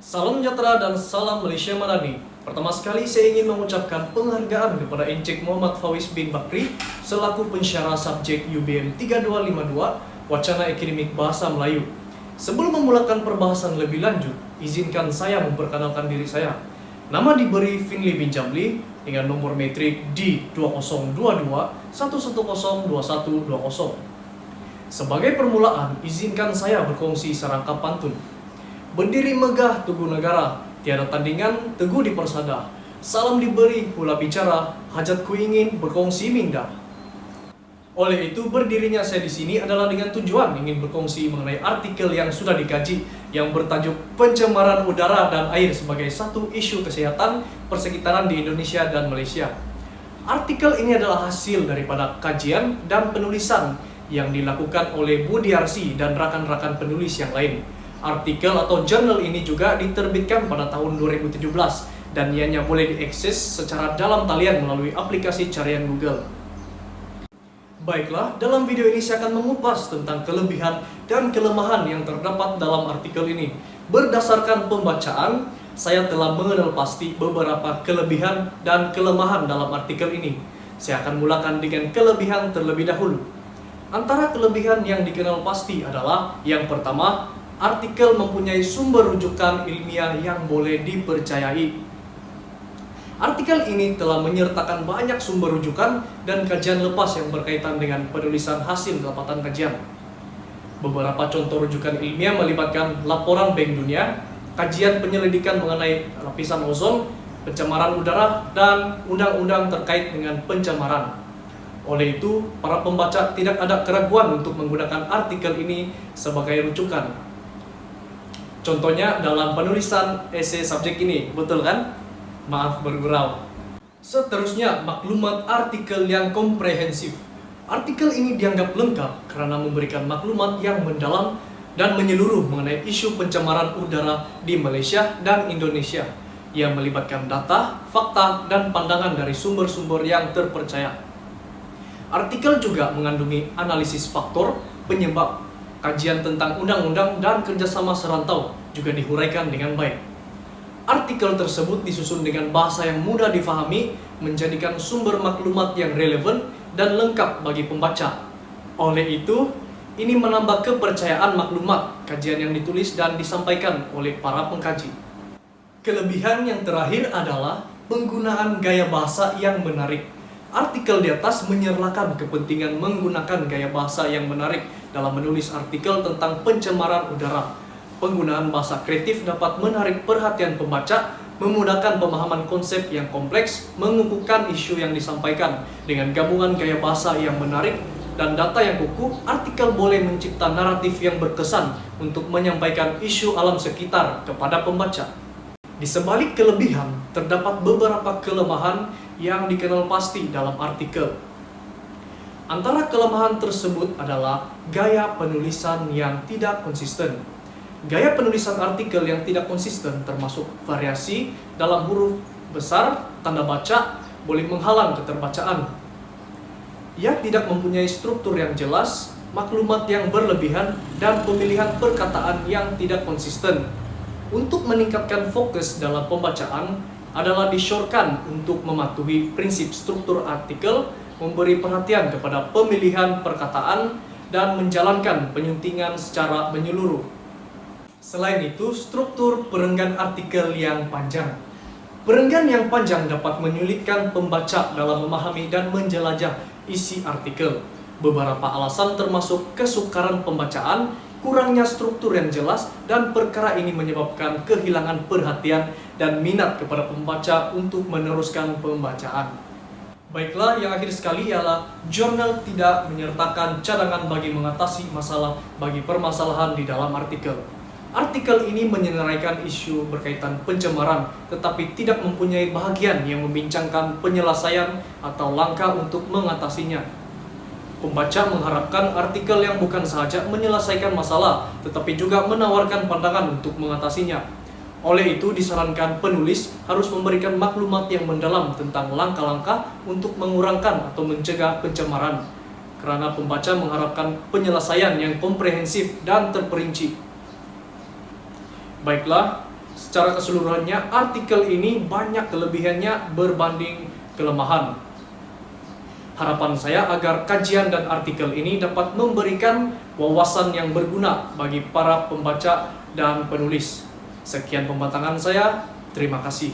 Salam sejahtera dan salam Malaysia Madani. Pertama sekali saya ingin mengucapkan penghargaan kepada Encik Muhammad Fawis bin Bakri selaku pensyarah subjek UBM 3252 Wacana Akademik Bahasa Melayu. Sebelum memulakan perbahasan lebih lanjut, izinkan saya memperkenalkan diri saya. Nama diberi Finley bin Jamli dengan nomor metrik D2022 1102120. Sebagai permulaan, izinkan saya berkongsi serangkap pantun. Berdiri megah Tugu Negara, tiada tandingan teguh di persada. Salam diberi pula bicara, hajatku ingin berkongsi minda. Oleh itu, berdirinya saya di sini adalah dengan tujuan ingin berkongsi mengenai artikel yang sudah dikaji yang bertajuk Pencemaran Udara dan Air sebagai satu isu kesehatan persekitaran di Indonesia dan Malaysia. Artikel ini adalah hasil daripada kajian dan penulisan yang dilakukan oleh Budiarsi dan rakan-rakan penulis yang lain. Artikel atau jurnal ini juga diterbitkan pada tahun 2017 dan ianya boleh diakses secara dalam talian melalui aplikasi carian Google. Baiklah, dalam video ini saya akan mengupas tentang kelebihan dan kelemahan yang terdapat dalam artikel ini. Berdasarkan pembacaan, saya telah mengenal pasti beberapa kelebihan dan kelemahan dalam artikel ini. Saya akan mulakan dengan kelebihan terlebih dahulu. Antara kelebihan yang dikenal pasti adalah yang pertama, artikel mempunyai sumber rujukan ilmiah yang boleh dipercayai. Artikel ini telah menyertakan banyak sumber rujukan dan kajian lepas yang berkaitan dengan penulisan hasil dapatan kajian. Beberapa contoh rujukan ilmiah melibatkan laporan Bank Dunia, kajian penyelidikan mengenai lapisan ozon, pencemaran udara, dan undang-undang terkait dengan pencemaran. Oleh itu, para pembaca tidak ada keraguan untuk menggunakan artikel ini sebagai rujukan. Contohnya dalam penulisan esai subjek ini, betul kan? Maaf bergurau. Seterusnya, maklumat artikel yang komprehensif. Artikel ini dianggap lengkap karena memberikan maklumat yang mendalam dan menyeluruh mengenai isu pencemaran udara di Malaysia dan Indonesia yang melibatkan data, fakta, dan pandangan dari sumber-sumber yang terpercaya. Artikel juga mengandungi analisis faktor, penyebab, kajian tentang undang-undang dan kerjasama serantau juga dihuraikan dengan baik. Artikel tersebut disusun dengan bahasa yang mudah difahami, menjadikan sumber maklumat yang relevan dan lengkap bagi pembaca. Oleh itu, ini menambah kepercayaan maklumat kajian yang ditulis dan disampaikan oleh para pengkaji. Kelebihan yang terakhir adalah penggunaan gaya bahasa yang menarik. Artikel di atas menyerlakan kepentingan menggunakan gaya bahasa yang menarik dalam menulis artikel tentang pencemaran udara. Penggunaan bahasa kreatif dapat menarik perhatian pembaca, memudahkan pemahaman konsep yang kompleks, mengukuhkan isu yang disampaikan. Dengan gabungan gaya bahasa yang menarik dan data yang kukuh, artikel boleh mencipta naratif yang berkesan untuk menyampaikan isu alam sekitar kepada pembaca. Di sebalik kelebihan, terdapat beberapa kelemahan yang dikenal pasti dalam artikel. Antara kelemahan tersebut adalah gaya penulisan yang tidak konsisten. Gaya penulisan artikel yang tidak konsisten termasuk variasi dalam huruf besar, tanda baca, boleh menghalang keterbacaan. Ia tidak mempunyai struktur yang jelas, maklumat yang berlebihan, dan pemilihan perkataan yang tidak konsisten. Untuk meningkatkan fokus dalam pembacaan adalah disyorkan untuk mematuhi prinsip struktur artikel, memberi perhatian kepada pemilihan perkataan, dan menjalankan penyuntingan secara menyeluruh. Selain itu, struktur perenggan artikel yang panjang. Perenggan yang panjang dapat menyulitkan pembaca dalam memahami dan menjelajah isi artikel. Beberapa alasan termasuk kesukaran pembacaan, kurangnya struktur yang jelas, dan perkara ini menyebabkan kehilangan perhatian dan minat kepada pembaca untuk meneruskan pembacaan. Baiklah, yang akhir sekali ialah jurnal tidak menyertakan cadangan bagi mengatasi masalah bagi permasalahan di dalam artikel. Artikel ini menyenaraikan isu berkaitan pencemaran, tetapi tidak mempunyai bahagian yang membincangkan penyelesaian atau langkah untuk mengatasinya. Pembaca mengharapkan artikel yang bukan sahaja menyelesaikan masalah, tetapi juga menawarkan pandangan untuk mengatasinya. Oleh itu, disarankan penulis harus memberikan maklumat yang mendalam tentang langkah-langkah untuk mengurangkan atau mencegah pencemaran, karena pembaca mengharapkan penyelesaian yang komprehensif dan terperinci. Baiklah, secara keseluruhannya artikel ini banyak kelebihannya berbanding kelemahan. Harapan saya agar kajian dan artikel ini dapat memberikan wawasan yang berguna bagi para pembaca dan penulis. Sekian pembatangan saya, terima kasih.